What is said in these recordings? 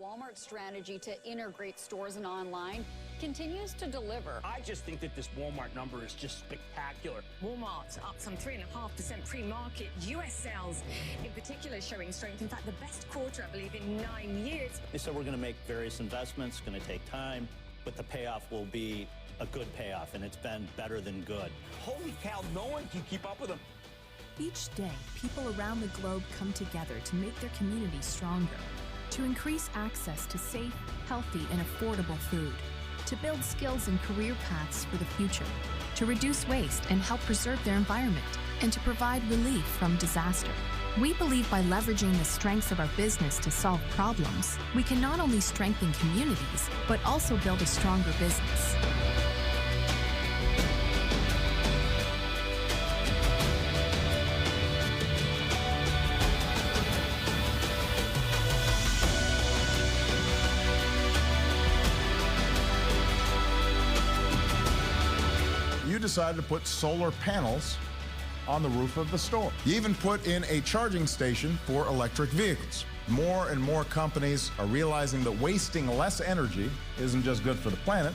Walmart's strategy to integrate stores and online continues to deliver. I just think that this Walmart number is just spectacular. Walmart up some 3.5% pre-market. US sales in particular showing strength. In fact, the best quarter, I believe, in 9 years. They said we're going to make various investments, going to take time, but the payoff will be a good payoff, and it's been better than good. Holy cow, no one can keep up with them. Each day, people around the globe come together to make their communities stronger, to increase access to safe, healthy, and affordable food, to build skills and career paths for the future, to reduce waste and help preserve their environment, and to provide relief from disaster. We believe by leveraging the strengths of our business to solve problems, we can not only strengthen communities, but also build a stronger business. You decided to put solar panels on the roof of the store. You even put in a charging station for electric vehicles. More and more companies are realizing that wasting less energy isn't just good for the planet,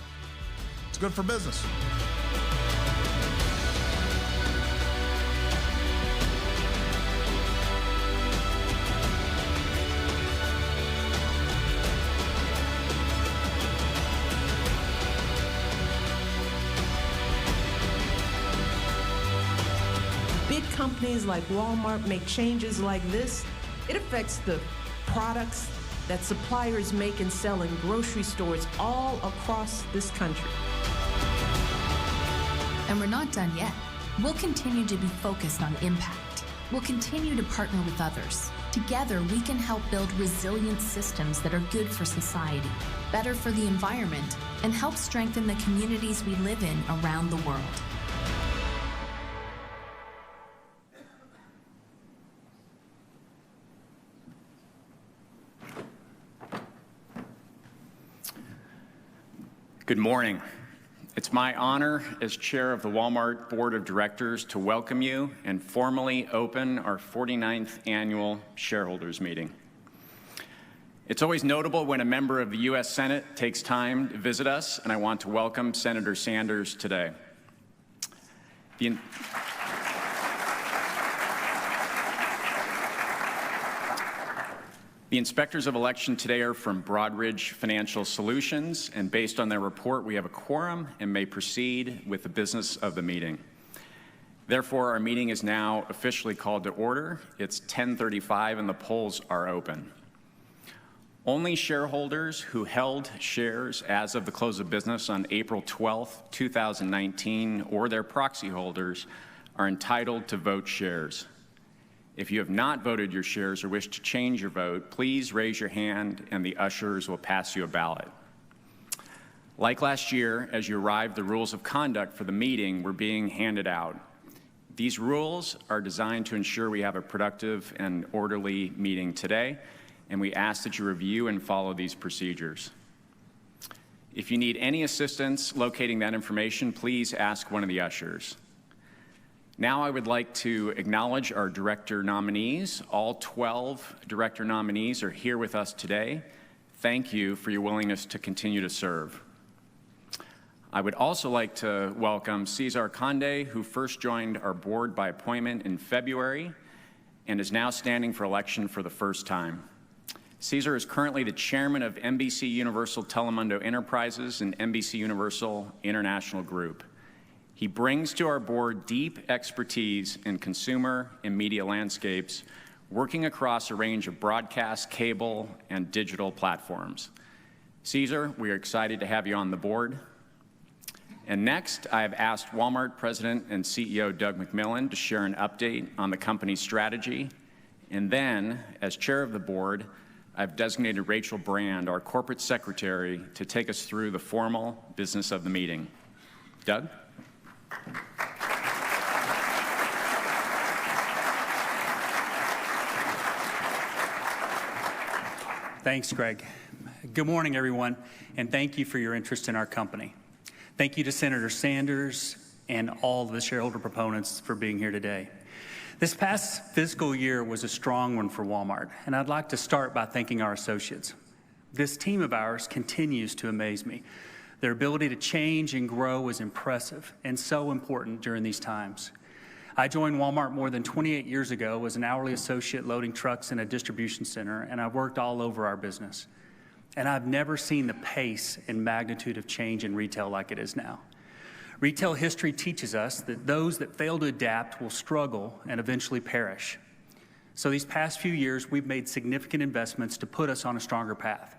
it's good for business. Big companies like Walmart make changes like this, it affects the products that suppliers make and sell in grocery stores all across this country. And we're not done yet. We'll continue to be focused on impact. We'll continue to partner with others. Together, we can help build resilient systems that are good for society, better for the environment, and help strengthen the communities we live in around the world. Good morning. It's my honor as chair of the Walmart Board of Directors to welcome you and formally open our 49th annual shareholders meeting. It's always notable when a member of the U.S. Senate takes time to visit us, and I want to welcome Senator Sanders today. The inspectors of election today are from Broadridge Financial Solutions, and based on their report, we have a quorum and may proceed with the business of the meeting. Therefore, our meeting is now officially called to order. It's 10:35 and the polls are open. Only shareholders who held shares as of the close of business on April 12, 2019, or their proxy holders are entitled to vote shares. If you have not voted your shares or wish to change your vote, please raise your hand and the ushers will pass you a ballot. Like last year, as you arrived, the rules of conduct for the meeting were being handed out. These rules are designed to ensure we have a productive and orderly meeting today, and we ask that you review and follow these procedures. If you need any assistance locating that information, please ask one of the ushers. Now I would like to acknowledge our director nominees. All 12 director nominees are here with us today. Thank you for your willingness to continue to serve. I would also like to welcome Cesar Conde, who first joined our board by appointment in February and is now standing for election for the first time. Cesar is currently the chairman of NBC Universal Telemundo Enterprises and NBC Universal International Group. He brings to our board deep expertise in consumer and media landscapes, working across a range of broadcast, cable, and digital platforms. Cesar, we are excited to have you on the board. And next, I have asked Walmart President and CEO Doug McMillon to share an update on the company's strategy. And then, as chair of the board, I've designated Rachel Brand, our corporate secretary, to take us through the formal business of the meeting. Doug? Thanks, Greg. Good morning, everyone, and thank you for your interest in our company. Thank you to Senator Sanders and all the shareholder proponents for being here today. This past fiscal year was a strong one for Walmart, and I'd like to start by thanking our associates. This team of ours continues to amaze me. Their ability to change and grow is impressive and so important during these times. I joined Walmart more than 28 years ago as an hourly associate loading trucks in a distribution center, and I worked all over our business. And I've never seen the pace and magnitude of change in retail like it is now. Retail history teaches us that those that fail to adapt will struggle and eventually perish. So these past few years, we've made significant investments to put us on a stronger path.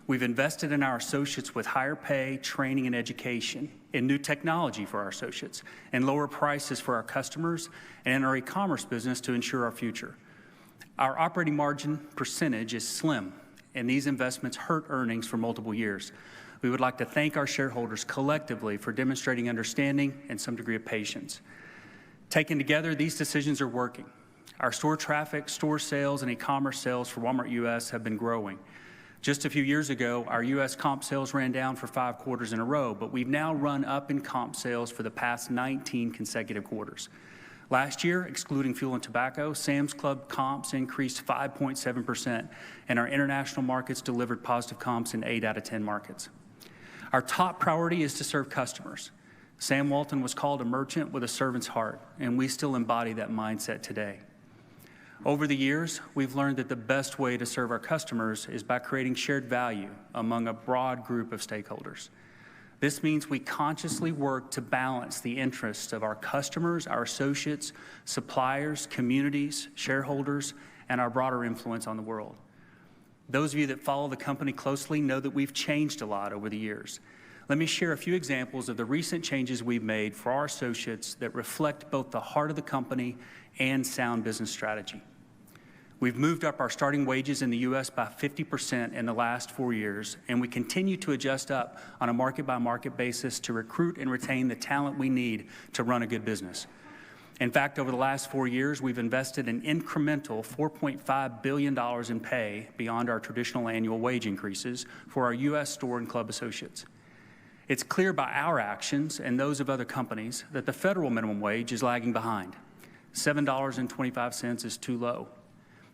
We've invested in our associates with higher pay, training, and education, in new technology for our associates, and lower prices for our customers, and in our e-commerce business to ensure our future. Our operating margin percentage is slim, and these investments hurt earnings for multiple years. We would like to thank our shareholders collectively for demonstrating understanding and some degree of patience. Taken together, these decisions are working. Our store traffic, store sales, and e-commerce sales for Walmart U.S. have been growing. Just a few years ago, our U.S. comp sales ran down for 5 quarters in a row, but we've now run up in comp sales for the past 19 consecutive quarters. Last year, excluding fuel and tobacco, Sam's Club comps increased 5.7%, and our international markets delivered positive comps in 8 out of 10 markets. Our top priority is to serve customers. Sam Walton was called a merchant with a servant's heart, and we still embody that mindset today. Over the years, we've learned that the best way to serve our customers is by creating shared value among a broad group of stakeholders. This means we consciously work to balance the interests of our customers, our associates, suppliers, communities, shareholders, and our broader influence on the world. Those of you that follow the company closely know that we've changed a lot over the years. Let me share a few examples of the recent changes we've made for our associates that reflect both the heart of the company and sound business strategy. We've moved up our starting wages in the U.S. by 50% in the last 4 years, and we continue to adjust up on a market-by-market basis to recruit and retain the talent we need to run a good business. In fact, over the last 4 years, we've invested an incremental $4.5 billion in pay beyond our traditional annual wage increases for our U.S. store and club associates. It's clear by our actions and those of other companies that the federal minimum wage is lagging behind. $7.25 is too low.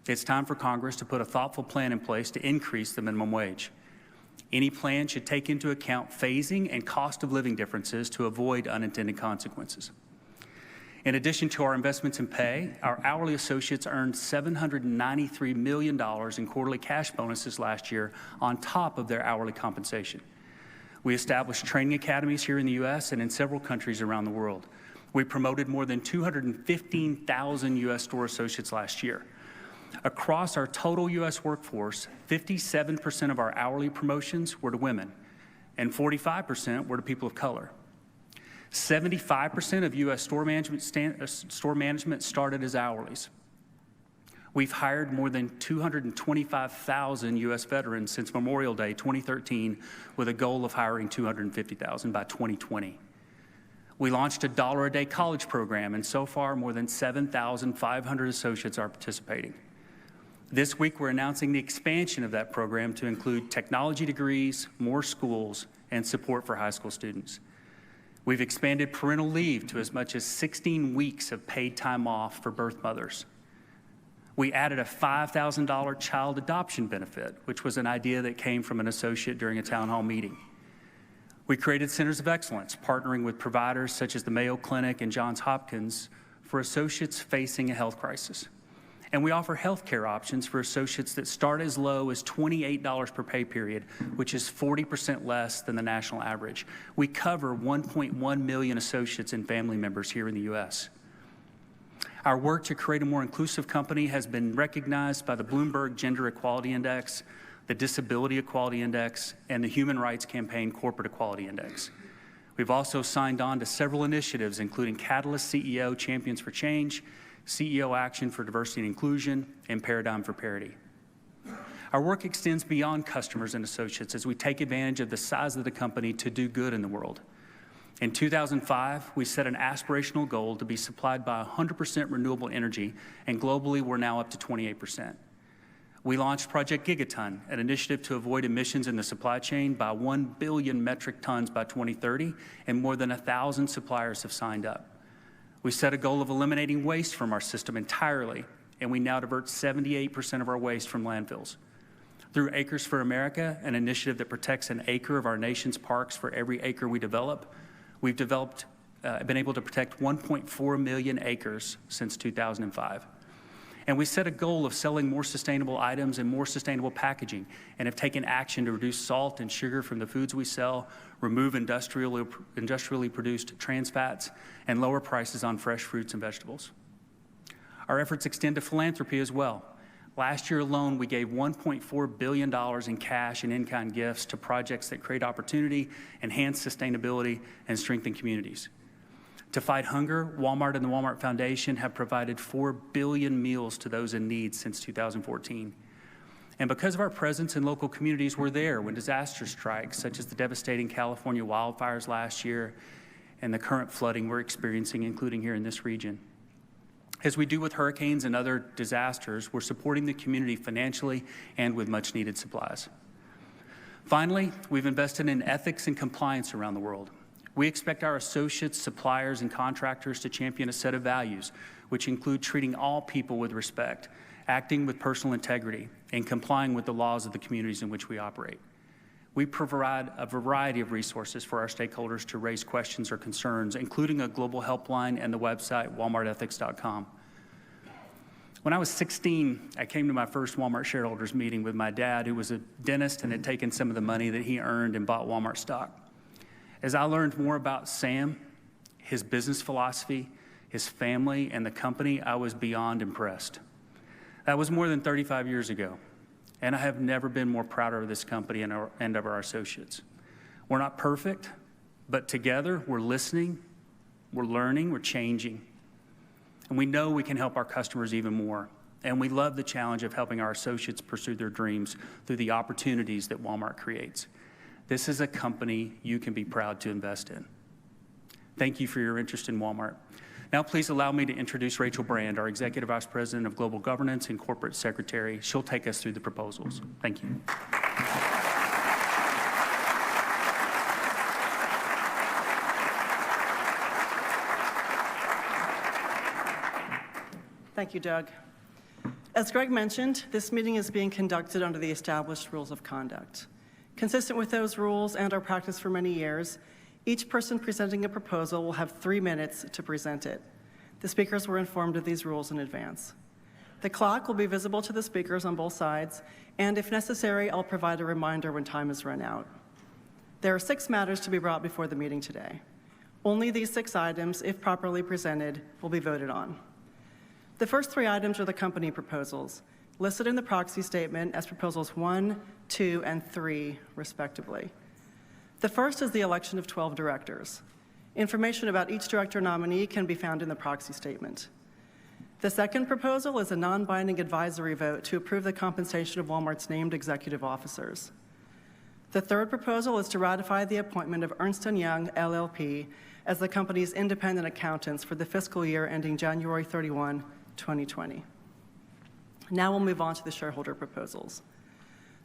It's time for Congress to put a thoughtful plan in place to increase the minimum wage. Any plan should take into account phasing and cost of living differences to avoid unintended consequences. In addition to our investments in pay, our hourly associates earned $793 million in quarterly cash bonuses last year on top of their hourly compensation. We established training academies here in the U.S. and in several countries around the world. We promoted more than 215,000 U.S. store associates last year. Across our total U.S. workforce, 57% of our hourly promotions were to women, and 45% were to people of color. 75% of U.S. store management started as hourlies. We've hired more than 225,000 U.S. veterans since Memorial Day 2013, with a goal of hiring 250,000 by 2020. We launched a $1 a day college program, and so far more than 7,500 associates are participating. This week, we're announcing the expansion of that program to include technology degrees, more schools, and support for high school students. We've expanded parental leave to as much as 16 weeks of paid time off for birth mothers. We added a $5,000 child adoption benefit, which was an idea that came from an associate during a town hall meeting. We created centers of excellence, partnering with providers such as the Mayo Clinic and Johns Hopkins for associates facing a health crisis. And we offer health care options for associates that start as low as $28 per pay period, which is 40% less than the national average. We cover 1.1 million associates and family members here in the U.S. Our work to create a more inclusive company has been recognized by the Bloomberg Gender Equality Index, the Disability Equality Index, and the Human Rights Campaign Corporate Equality Index. We've also signed on to several initiatives, including Catalyst CEO Champions for Change, CEO Action for Diversity and Inclusion, and Paradigm for Parity. Our work extends beyond customers and associates as we take advantage of the size of the company to do good in the world. In 2005, we set an aspirational goal to be supplied by 100% renewable energy, and globally, we're now up to 28%. We launched Project Gigaton, an initiative to avoid emissions in the supply chain by 1 billion metric tons by 2030, and more than 1,000 suppliers have signed up. We set a goal of eliminating waste from our system entirely, and we now divert 78% of our waste from landfills. Through Acres for America, an initiative that protects an acre of our nation's parks for every acre we develop, we've been able to protect 1.4 million acres since 2005. And we set a goal of selling more sustainable items and more sustainable packaging, and have taken action to reduce salt and sugar from the foods we sell, remove industrially produced trans fats, and lower prices on fresh fruits and vegetables. Our efforts extend to philanthropy as well. Last year alone, we gave $1.4 billion in cash and in-kind gifts to projects that create opportunity, enhance sustainability, and strengthen communities. To fight hunger, Walmart and the Walmart Foundation have provided 4 billion meals to those in need since 2014. And because of our presence in local communities, we're there when disaster strikes, such as the devastating California wildfires last year and the current flooding we're experiencing, including here in this region. As we do with hurricanes and other disasters, we're supporting the community financially and with much-needed supplies. Finally, we've invested in ethics and compliance around the world. We expect our associates, suppliers, and contractors to champion a set of values, which include treating all people with respect, acting with personal integrity, and complying with the laws of the communities in which we operate. We provide a variety of resources for our stakeholders to raise questions or concerns, including a global helpline and the website walmartethics.com. When I was 16, I came to my first Walmart shareholders meeting with my dad, who was a dentist and had taken some of the money that he earned and bought Walmart stock. As I learned more about Sam, his business philosophy, his family, and the company, I was beyond impressed. That was more than 35 years ago, and I have never been more prouder of this company and of our associates. We're not perfect, but together we're listening, we're learning, we're changing. And we know we can help our customers even more. And we love the challenge of helping our associates pursue their dreams through the opportunities that Walmart creates. This is a company you can be proud to invest in. Thank you for your interest in Walmart. Now please allow me to introduce Rachel Brand, our Executive Vice President of Global Governance and Corporate Secretary. She'll take us through the proposals. Thank you. Thank you, Doug. As Greg mentioned, this meeting is being conducted under the established rules of conduct. Consistent with those rules and our practice for many years, each person presenting a proposal will have 3 minutes to present it. The speakers were informed of these rules in advance. The clock will be visible to the speakers on both sides, and if necessary, I'll provide a reminder when time has run out. There are 6 matters to be brought before the meeting today. Only these 6 items, if properly presented, will be voted on. The first 3 items are the company proposals, listed in the proxy statement as proposals 1, 2, and 3, respectively. The first is the election of 12 directors. Information about each director nominee can be found in the proxy statement. The second proposal is a non-binding advisory vote to approve the compensation of Walmart's named executive officers. The third proposal is to ratify the appointment of Ernst & Young, LLP, as the company's independent accountants for the fiscal year ending January 31, 2020. Now we'll move on to the shareholder proposals.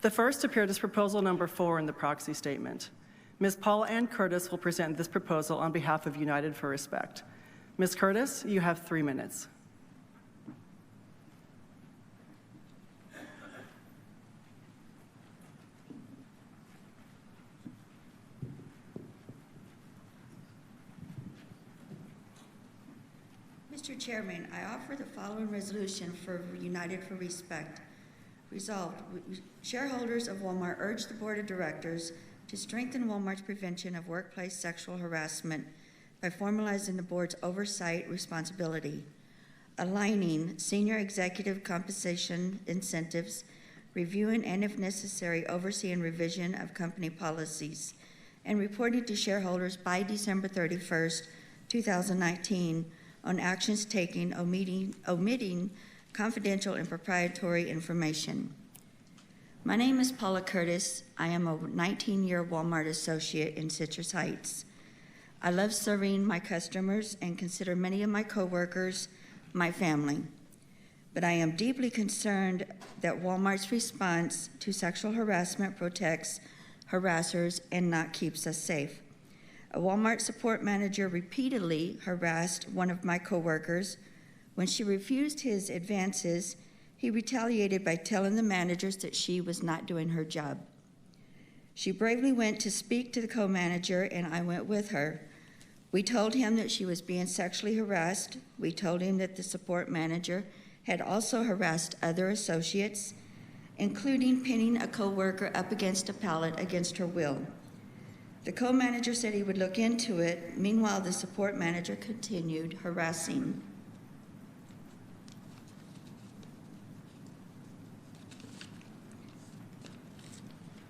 The first appeared as proposal number 4 in the proxy statement. Ms. Paula Ann Curtis will present this proposal on behalf of United for Respect. Ms. Curtis, you have 3 minutes. Mr. Chairman, I offer the following resolution for United for Respect. Resolved, shareholders of Walmart urge the Board of Directors to strengthen Walmart's prevention of workplace sexual harassment by formalizing the board's oversight responsibility, aligning senior executive compensation incentives, reviewing and, if necessary, overseeing revision of company policies, and reporting to shareholders by December 31st, 2019 on actions taken omitting confidential and proprietary information. My name is Paula Curtis. I am a 19-year Walmart associate in Citrus Heights. I love serving my customers and consider many of my coworkers my family. But I am deeply concerned that Walmart's response to sexual harassment protects harassers and not keeps us safe. A Walmart support manager repeatedly harassed one of my coworkers. When she refused his advances, He retaliated by telling the managers that she was not doing her job. She bravely went to speak to the co-manager, and I went with her. We told him that she was being sexually harassed. We told him that the support manager had also harassed other associates, including pinning a co-worker up against a pallet against her will. The co-manager said he would look into it. Meanwhile, the support manager continued harassing.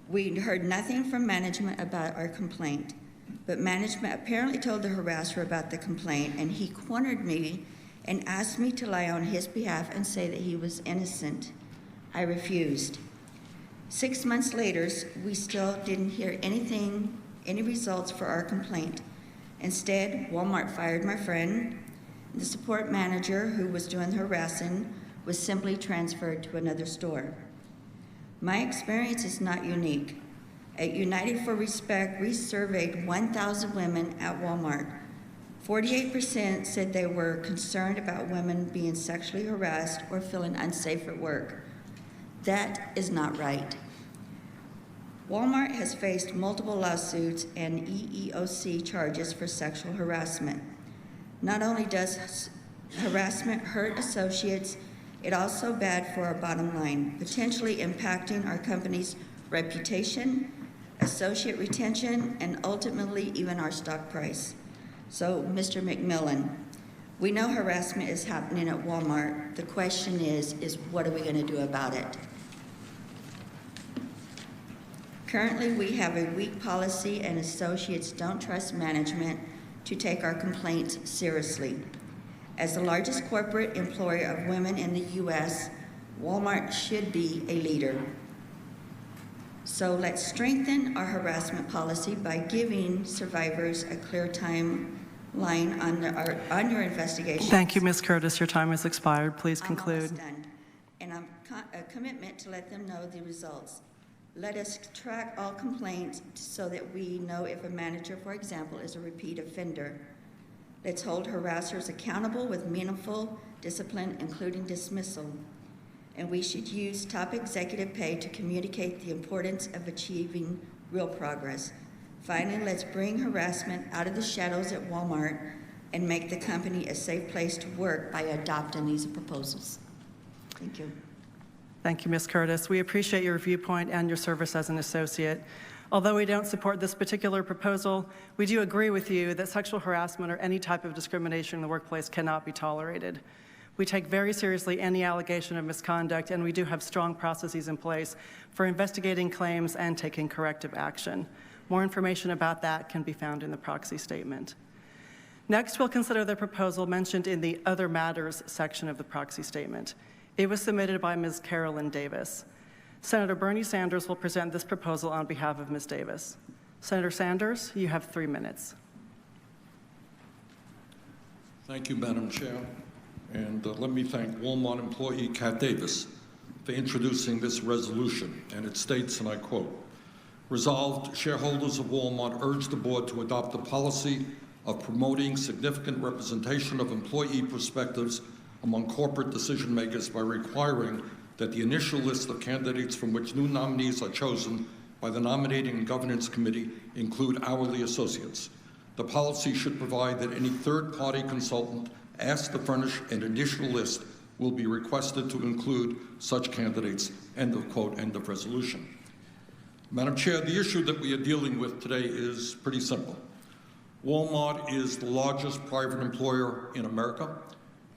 We heard nothing from management about our complaint, but management apparently told the harasser about the complaint, and he cornered me and asked me to lie on his behalf and say that he was innocent. I refused. 6 months later, we still didn't hear any results for our complaint. Instead, Walmart fired my friend. The support manager who was doing the harassing was simply transferred to another store. My experience is not unique. At United for Respect, we surveyed 1,000 women at Walmart. 48% said they were concerned about women being sexually harassed or feeling unsafe at work. That is not right. Walmart has faced multiple lawsuits and EEOC charges for sexual harassment. Not only does harassment hurt associates, it's also bad for our bottom line, potentially impacting our company's reputation, associate retention, and ultimately even our stock price. So, Mr. McMillan, we know harassment is happening at Walmart. The question is what are we going to do about it? Currently, we have a weak policy, and associates don't trust management to take our complaints seriously. As the largest corporate employer of women in the U.S., Walmart should be a leader. So let's strengthen our harassment policy by giving survivors a clear timeline on your investigation. Thank you, Ms. Curtis. Your time has expired. Please conclude. I'm almost done. And a commitment to let them know the results. Let us track all complaints so that we know if a manager, for example, is a repeat offender. Let's hold harassers accountable with meaningful discipline, including dismissal. And we should use top executive pay to communicate the importance of achieving real progress. Finally, let's bring harassment out of the shadows at Walmart and make the company a safe place to work by adopting these proposals. Thank you. Thank you, Ms. Curtis. We appreciate your viewpoint and your service as an associate. Although we don't support this particular proposal, we do agree with you that sexual harassment or any type of discrimination in the workplace cannot be tolerated. We take very seriously any allegation of misconduct, and we do have strong processes in place for investigating claims and taking corrective action. More information about that can be found in the proxy statement. Next, we'll consider the proposal mentioned in the Other Matters section of the proxy statement. It was submitted by Ms. Carolyn Davis. Senator Bernie Sanders will present this proposal on behalf of Ms. Davis. Senator Sanders, you have 3 minutes. Thank you, Madam Chair. And let me thank Walmart employee Kat Davis for introducing this resolution. And it states, and I quote, "Resolved, shareholders of Walmart urge the board to adopt a policy of promoting significant representation of employee perspectives among corporate decision makers by requiring that the initial list of candidates from which new nominees are chosen by the Nominating and Governance Committee include hourly associates. The policy should provide that any third-party consultant asked to furnish an initial list will be requested to include such candidates." End of quote, end of resolution. Madam Chair, the issue that we are dealing with today is pretty simple. Walmart is the largest private employer in America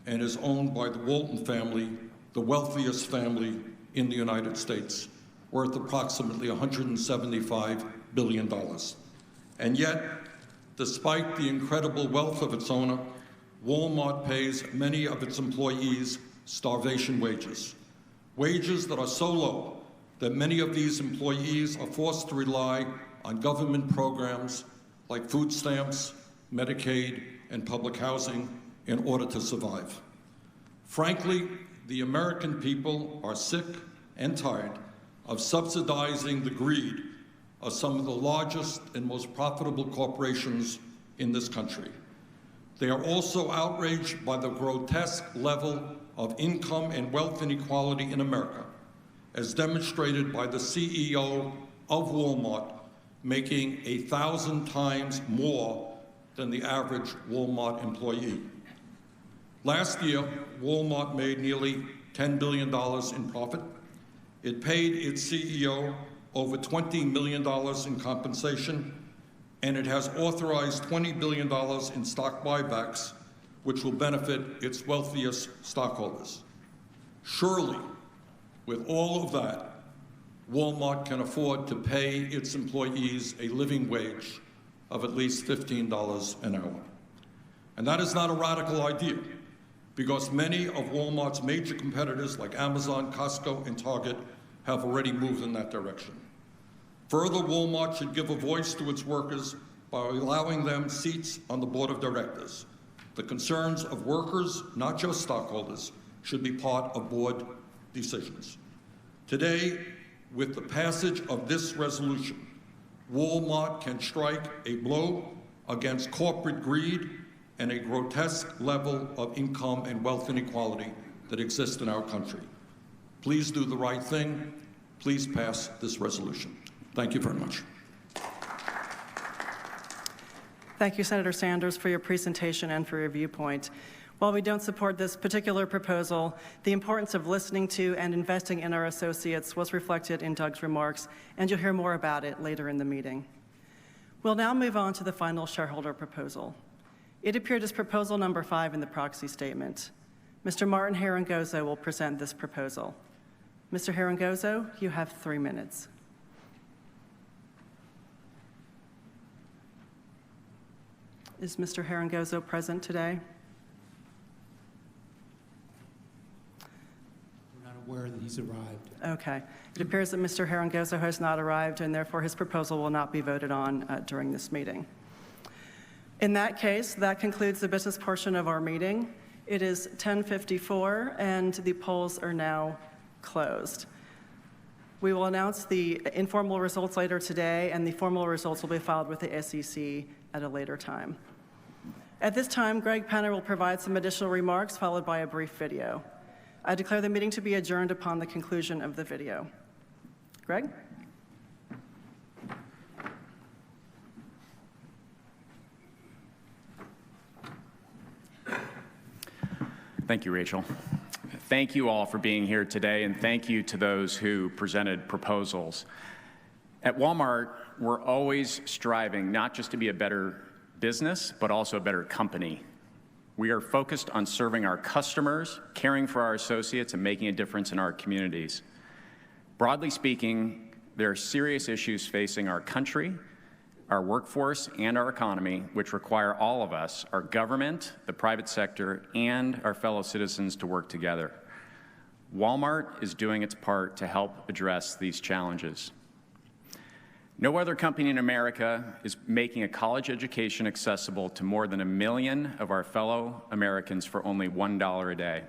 and is owned by the Walton family, the wealthiest family in the United States, worth approximately $175 billion. And yet, despite the incredible wealth of its owner, Walmart pays many of its employees starvation wages, wages that are so low that many of these employees are forced to rely on government programs like food stamps, Medicaid, and public housing in order to survive. Frankly, the American people are sick and tired of subsidizing the greed of some of the largest and most profitable corporations in this country. They are also outraged by the grotesque level of income and wealth inequality in America, as demonstrated by the CEO of Walmart making 1,000 times more than the average Walmart employee. Last year, Walmart made nearly $10 billion in profit. It paid its CEO over $20 million in compensation, and it has authorized $20 billion in stock buybacks, which will benefit its wealthiest stockholders. Surely, with all of that, Walmart can afford to pay its employees a living wage of at least $15 an hour. And that is not a radical idea, because many of Walmart's major competitors like Amazon, Costco, and Target have already moved in that direction. Further, Walmart should give a voice to its workers by allowing them seats on the board of directors. The concerns of workers, not just stockholders, should be part of board decisions. Today, with the passage of this resolution, Walmart can strike a blow against corporate greed and a grotesque level of income and wealth inequality that exists in our country. Please do the right thing. Please pass this resolution. Thank you very much. Thank you, Senator Sanders, for your presentation and for your viewpoint. While we don't support this particular proposal, the importance of listening to and investing in our associates was reflected in Doug's remarks, and you'll hear more about it later in the meeting. We'll now move on to the final shareholder proposal. It appeared as proposal number 5 in the proxy statement. Mr. Martin Harangozo will present this proposal. Mr. Harangozo, you have 3 minutes. Is Mr. Harangozo present today? We're not aware that he's arrived. Okay. It appears that Mr. Harangozo has not arrived, and therefore his proposal will not be voted on during this meeting. In that case, that concludes the business portion of our meeting. It is 10:54, and the polls are now closed. We will announce the informal results later today, and the formal results will be filed with the SEC at a later time. At this time, Greg Penner will provide some additional remarks, followed by a brief video. I declare the meeting to be adjourned upon the conclusion of the video. Greg? Thank you, Rachel. Thank you all for being here today, and thank you to those who presented proposals. At Walmart, we're always striving not just to be a better business, but also a better company. We are focused on serving our customers, caring for our associates, and making a difference in our communities. Broadly speaking, there are serious issues facing our country, our workforce, and our economy, which require all of us, our government, the private sector, and our fellow citizens to work together. Walmart is doing its part to help address these challenges. No other company in America is making a college education accessible to more than 1 million of our fellow Americans for only $1 a day.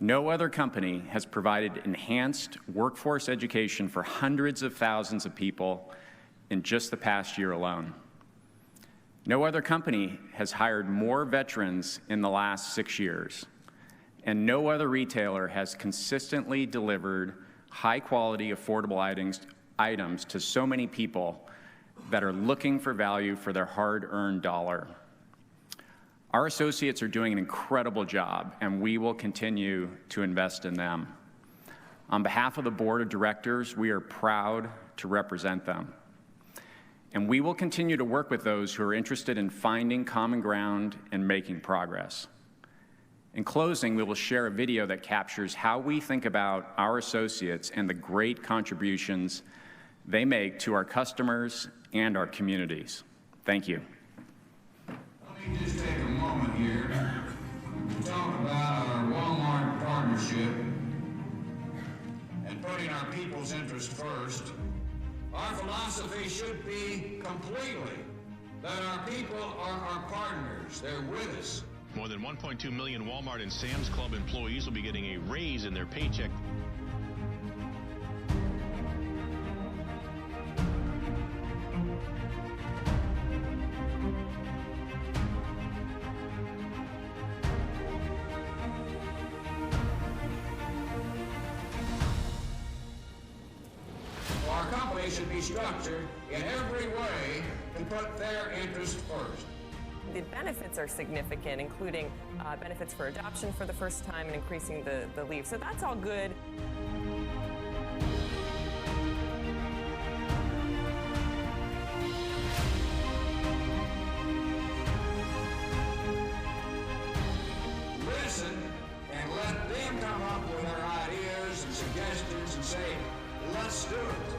No other company has provided enhanced workforce education for hundreds of thousands of people in just the past year alone. No other company has hired more veterans in the last 6 years. And no other retailer has consistently delivered high-quality, affordable items to so many people that are looking for value for their hard-earned dollar. Our associates are doing an incredible job, and we will continue to invest in them. On behalf of the board of directors, we are proud to represent them. And we will continue to work with those who are interested in finding common ground and making progress. In closing, we will share a video that captures how we think about our associates and the great contributions they make to our customers and our communities. Thank you. Let me just take a moment here to talk about our Walmart partnership and putting our people's interest first. Our philosophy should be completely that our people are our partners. They're with us. More than 1.2 million Walmart and Sam's Club employees will be getting a raise in their paycheck. should be structured in every way to put their interest first. The benefits are significant, including benefits for adoption for the first time and increasing the leave. So that's all good. Listen and let them come up with their ideas and suggestions and say, let's do it.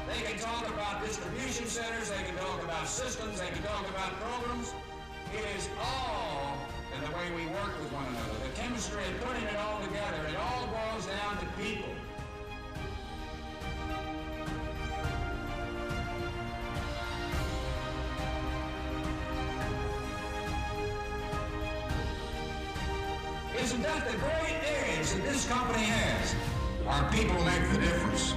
They can talk about distribution centers, they can talk about systems, they can talk about programs. It is all in the way we work with one another. The chemistry of putting it all together, it all boils down to people. Isn't that the great edge that this company has? Our people make the difference.